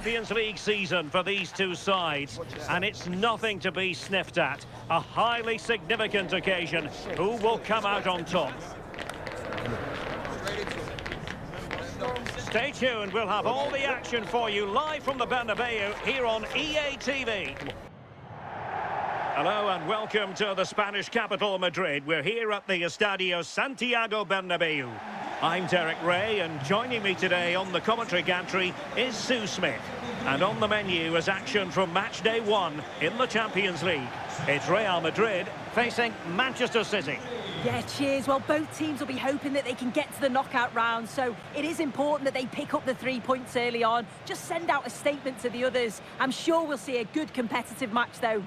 Champions League season for these two sides, and it's nothing to be sniffed at. A highly significant occasion. Who will come out on top? Stay tuned, we'll have all the action for you live from the Bernabeu here on EA TV. Hello and welcome to the Spanish capital, Madrid. We're here at the Estadio Santiago Bernabeu. I'm Derek Ray, and joining me today on the commentary gantry is Sue Smith. And on the menu is action from match day 1 in the Champions League. It's Real Madrid facing Manchester City. Yeah, cheers. Well, both teams will be hoping that they can get to the knockout round, so it is important that they pick up the 3 points early on. Just send out a statement to the others. I'm sure we'll see a good competitive match, though.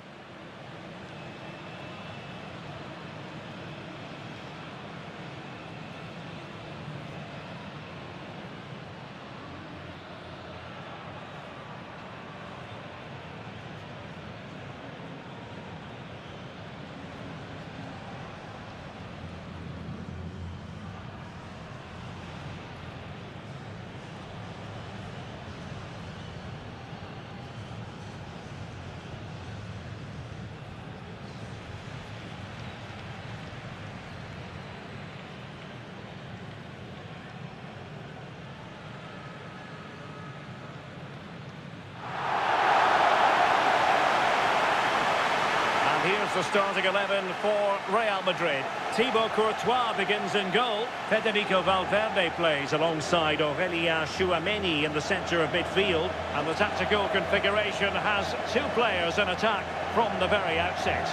Here's the starting 11 for Real Madrid. Thibaut Courtois begins in goal. Federico Valverde plays alongside Aurélien Tchouameni in the centre of midfield. And the tactical configuration has 2 players in attack from the very outset.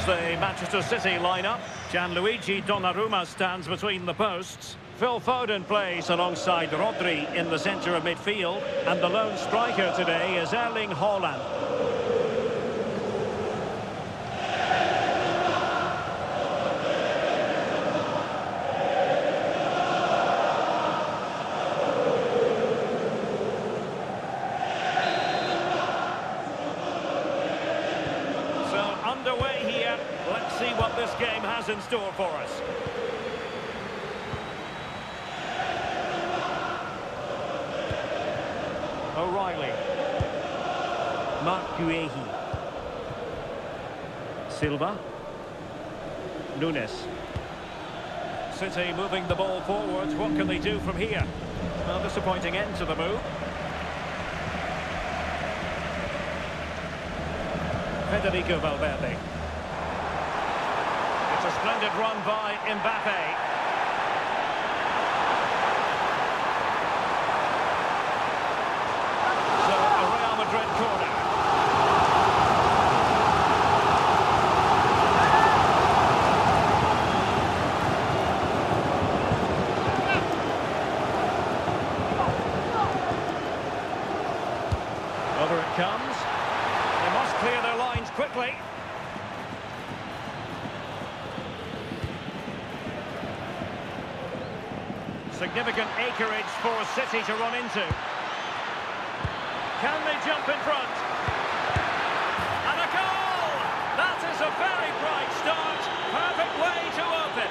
The Manchester City lineup. Gianluigi Donnarumma stands between the posts. Phil Foden plays alongside Rodri in the centre of midfield. And the lone striker today is Erling Haaland. Underway here. Let's see what this game has in store for us. O'Reilly. Marc Guehi. Silva. Nunes. City moving the ball forward. What can they do from here? Well, disappointing end to the move. Federico Valverde. It's a splendid run by Mbappe. So, a Real Madrid corner. Over it comes. They must clear their lines quickly. Significant acreage for City to run into. Can they jump in front? And a goal! That is a very bright start. Perfect way to open.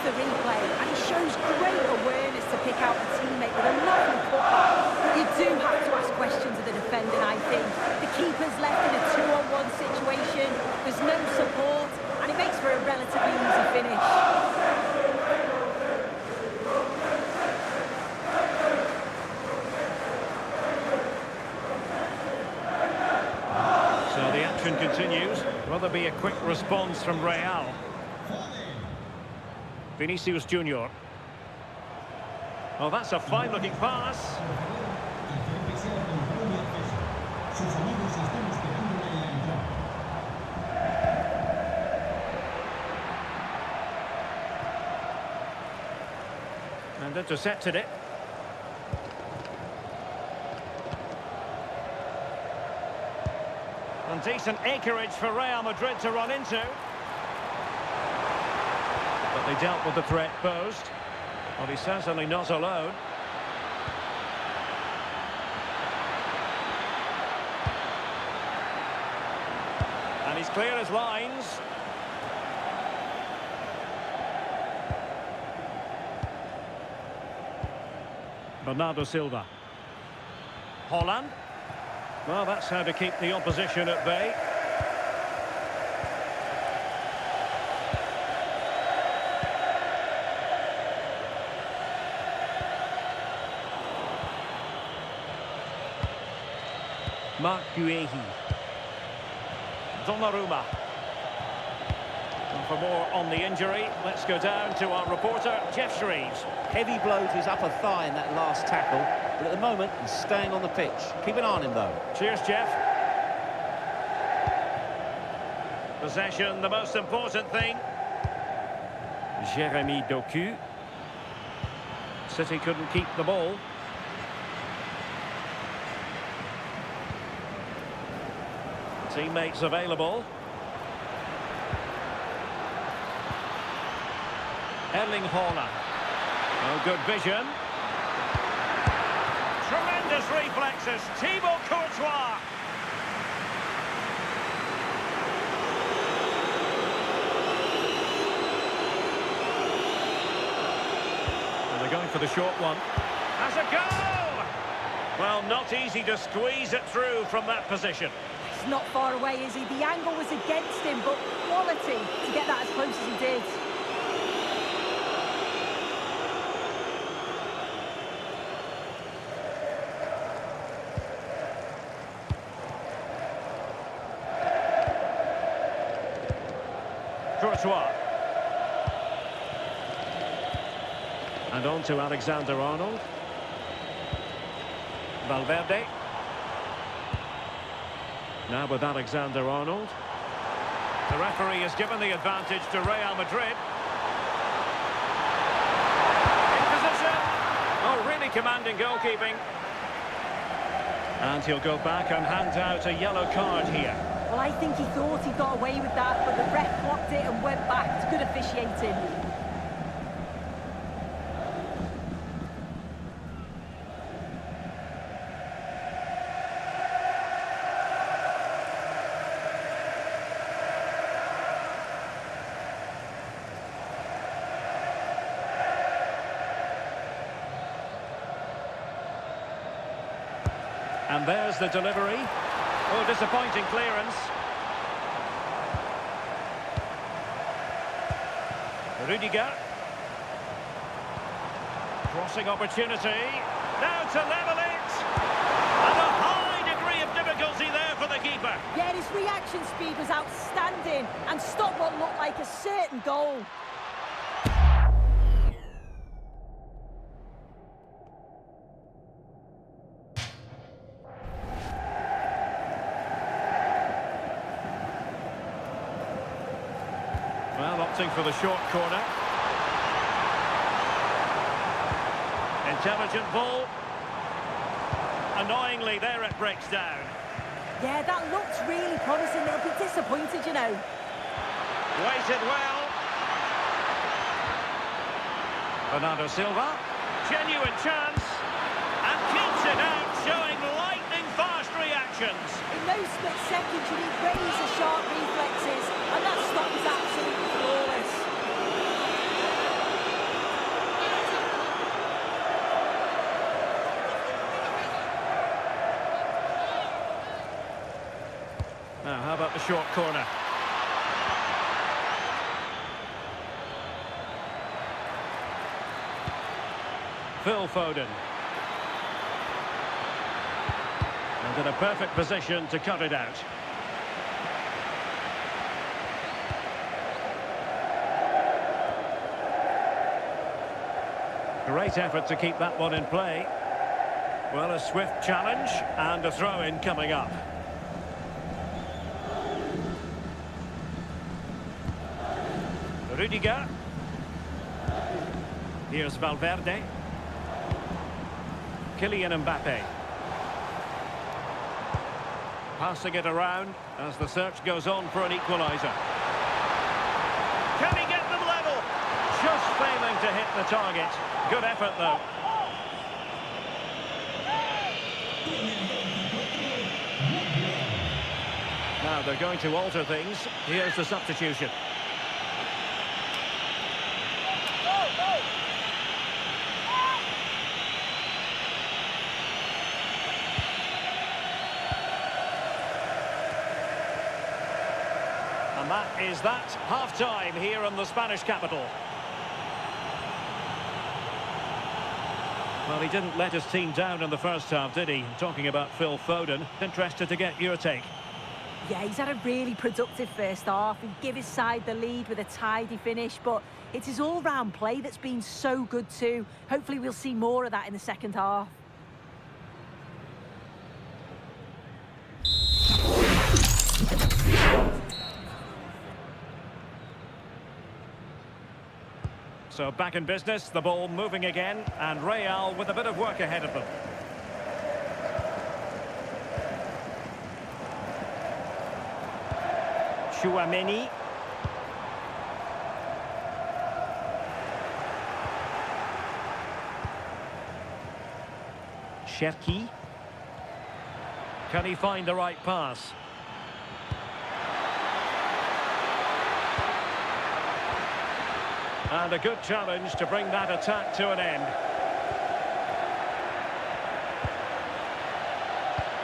The replay, and it shows great awareness to pick out a teammate with a lovely putback. You do have to ask questions of the defending, I think. The keeper's left in a 2-on-1 situation, there's no support, and it makes for a relatively easy finish. So the action continues. Will there be a quick response from Real? Vinicius Junior. Oh, that's a fine-looking pass. And intercepted it. And decent acreage for Real Madrid to run into. But they dealt with the threat posed. Well, he's certainly not alone. And he's clear as lines. Bernardo Silva. Holland. Well, that's how to keep the opposition at bay. Mark Guehi. Donnarumma. And for more on the injury, let's go down to our reporter, Jeff Shreves. Heavy blow to his upper thigh in that last tackle, but at the moment he's staying on the pitch. Keep an eye on him though. Cheers, Jeff. Possession, the most important thing. Jeremy Doku. City couldn't keep the ball. Teammates available. Erling Haaland. Oh, good vision. Tremendous reflexes. Thibaut Courtois. And they're going for the short one. Has a go! Well, not easy to squeeze it through from that position. He's not far away, is he? The angle was against him, but quality to get that as close as he did. Courtois. And on to Alexander-Arnold. Valverde. Now with Alexander-Arnold. The referee has given the advantage to Real Madrid. In position. Oh, really commanding goalkeeping. And he'll go back and hand out a yellow card here. Well, I think he thought he got away with that, but the ref blocked it and went back. It's good officiating. And there's the delivery. Oh, disappointing clearance. Rudiger. Crossing opportunity. Now to level it. And a high degree of difficulty there for the keeper. Yeah, his reaction speed was outstanding and stopped what looked like a certain goal. Well, opting for the short corner. Intelligent ball. Annoyingly, there it breaks down. Yeah, that looks really promising. They'll be disappointed, you know. Waited well. Bernardo Silva. Genuine chance. And keeps it out, showing lightning-fast reactions. In those split seconds, you need razor-sharp reflexes, and that stop is absolutely flawless. Now, how about the short corner? Phil Foden. And in a perfect position to cut it out. Great effort to keep that one in play. Well, a swift challenge and a throw-in coming up. Rudiger. Here's Valverde. Kylian Mbappe. Passing it around as the search goes on for an equaliser. Can he get them level? Just failing to hit the target. Good effort, though. Now they're going to alter things. Here's the substitution. And that is that. Half-time here in the Spanish capital. Well, he didn't let his team down in the first half, did he? I'm talking about Phil Foden. Interested to get your take. Yeah, he's had a really productive first half. He gave his side the lead with a tidy finish, but it's his all-round play that's been so good too. Hopefully we'll see more of that in the second half. So back in business, the ball moving again, and Real with a bit of work ahead of them. Tchouaméni. Cherki. Can he find the right pass? And a good challenge to bring that attack to an end.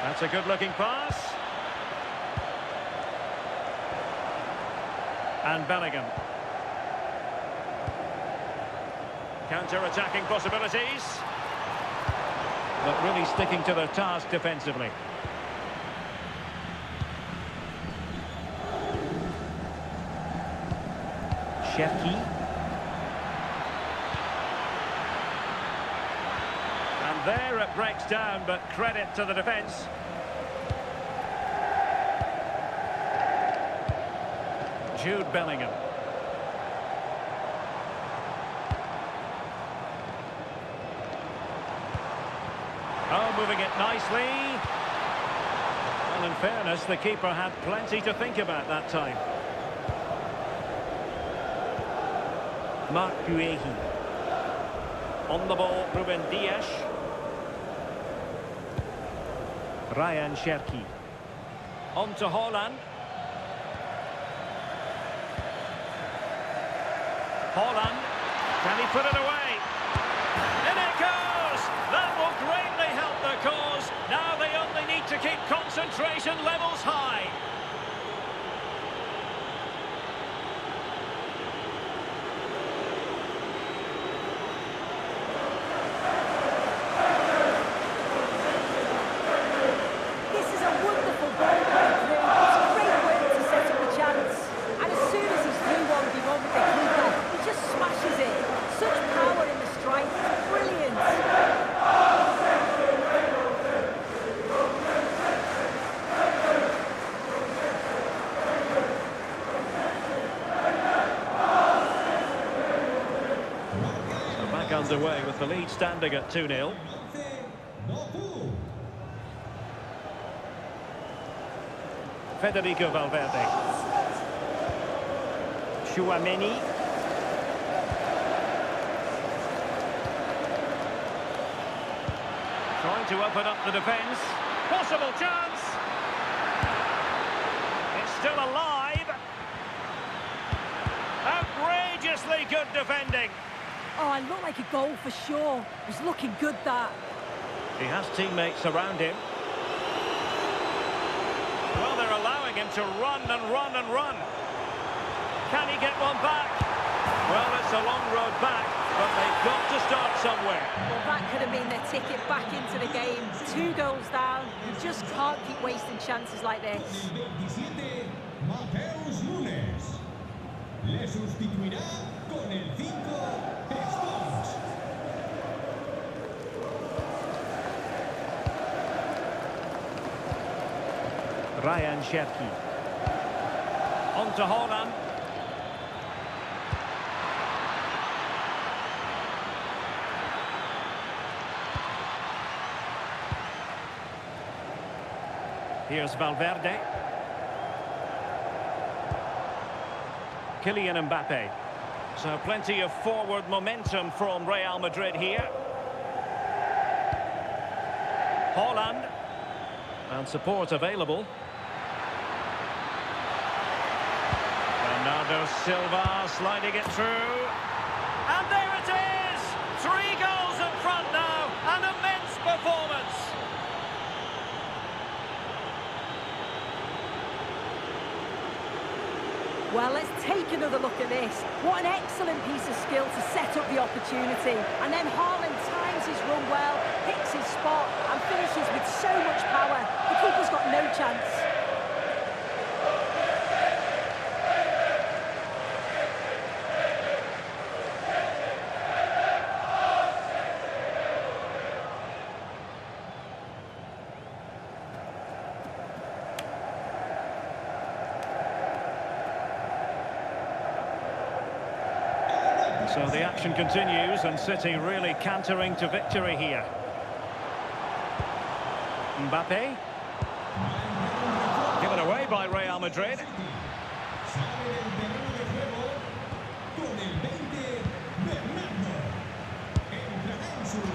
That's a good-looking pass. And Bellingham. Counter-attacking possibilities. But really sticking to their task defensively. Cherki. And there it breaks down, but credit to the defence. Jude Bellingham. Oh, moving it nicely. Well, in fairness, the keeper had plenty to think about that time. Marc Guehi. On the ball, Ruben Dias. Ryan Cherki. On to Haaland. Haaland, can he put it away? In it goes! That will greatly help the cause. Now they only need to keep concentration levels high. This is a wonderful ball played through. It's great work to set up a chance. And as soon as he's through 1v1 with the keeper, he just smashes it. Such power in the strike. It's brilliant. So back underway with the lead standing at 2-0. Federico Valverde. Tchouaméni. Trying to open up the defence. Possible chance. It's still alive. Outrageously good defending. Oh, it looked like a goal for sure. It was looking good, that. He has teammates around him. Well, they're allowing him to run and run and run. Can he get one back? Well, it's a long road back, but they've got to start somewhere. Well, that could have been their ticket back into the game. 2 goals down. You just can't keep wasting chances like this. Le sustituirá con el 5 Stones. Ryan Cherki. On to Haaland. Here's Valverde. Kylian Mbappe. So plenty of forward momentum from Real Madrid here. Haaland. And support available. Bernardo Silva sliding it through. And there it is! 3 goals in front now. An immense performance. Well, let's take another look at this. What an excellent piece of skill to set up the opportunity. And then Haaland times his run well, hits his spot, and finishes with so much power. The keeper's got no chance. So the action continues and City really cantering to victory here. Mbappe. Given away by Real Madrid.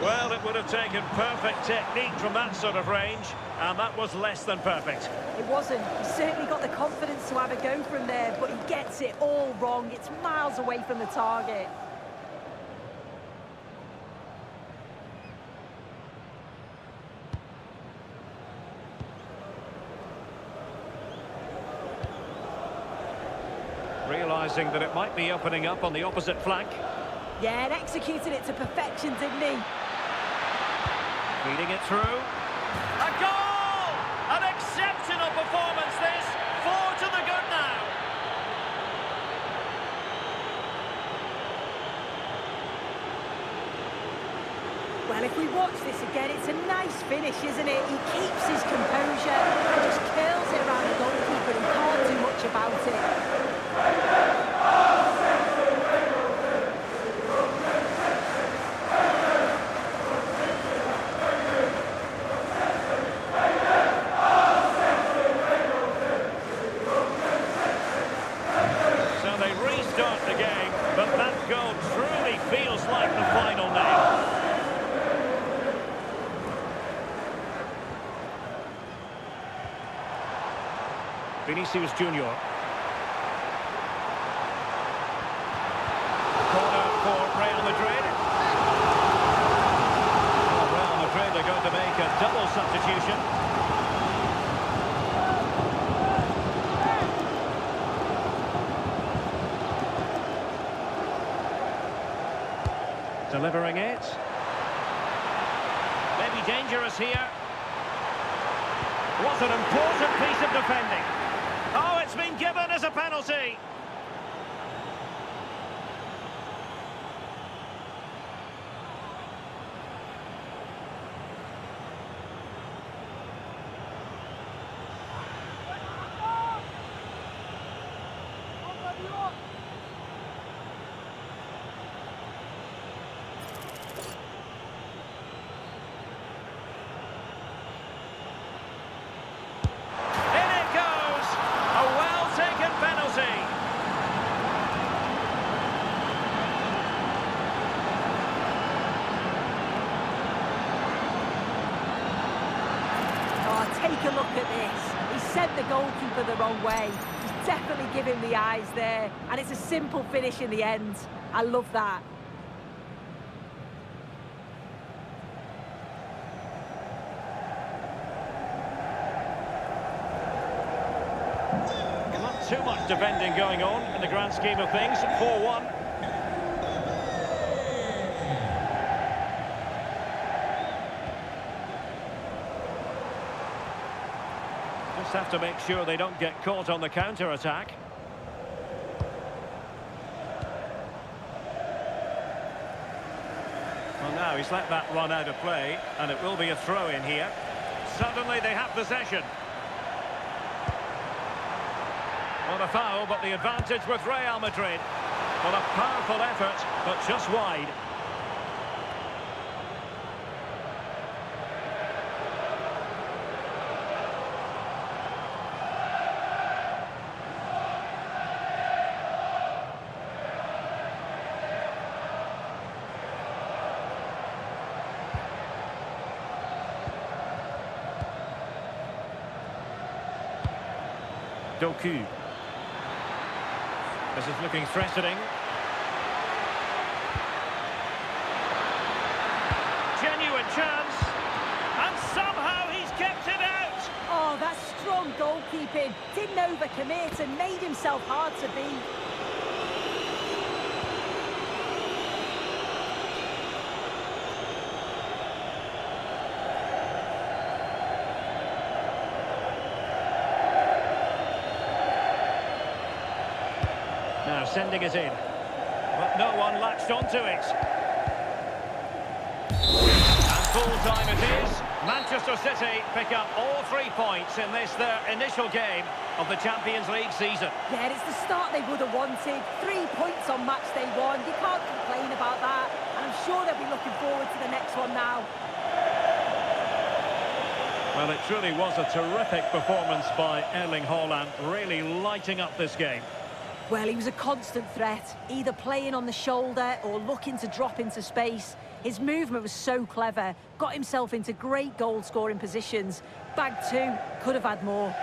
Well, it would have taken perfect technique from that sort of range, and that was less than perfect. It wasn't. He certainly got the confidence to have a go from there, but he gets it all wrong. It's miles away from the target. Realising that it might be opening up on the opposite flank. Yeah, and executed it to perfection, didn't he? Feeding it through. A goal! An exceptional performance this. 4 to the good now. Well, if we watch this again, it's a nice finish, isn't it? He keeps his composure and just curls it around the goalkeeper and can't do much about it. So they restart the game, but that goal truly feels like the final nail. Vinicius Junior. Corner for Real Madrid. Well, Real Madrid are going to make a double substitution. Delivering it. Maybe dangerous here. What an important piece of defending. Oh, it's been given as a penalty. Take a look at this. He sent the goalkeeper the wrong way. He's definitely giving the eyes there. And it's a simple finish in the end. I love that. Not too much defending going on in the grand scheme of things. 4-1. Just have to make sure they don't get caught on the counter-attack. Well, now he's let that run out of play, and it will be a throw-in here. Suddenly they have possession. Not a foul, but the advantage with Real Madrid. Well, a powerful effort, but just wide. Doku. This is looking threatening. Genuine chance. And somehow he's kept it out. Oh, that's strong goalkeeping. Didn't overcommit and made himself hard to beat. Now sending it in. But no one latched onto it. And full time it is. Manchester City pick up all 3 points in this, their initial game of the Champions League season. Yeah, it's the start they would have wanted. 3 points on match day one. You can't complain about that. And I'm sure they'll be looking forward to the next one now. Well, it truly was a terrific performance by Erling Haaland, really lighting up this game. Well, he was a constant threat, either playing on the shoulder or looking to drop into space. His movement was so clever, got himself into great goal-scoring positions. Bag two, could have had more.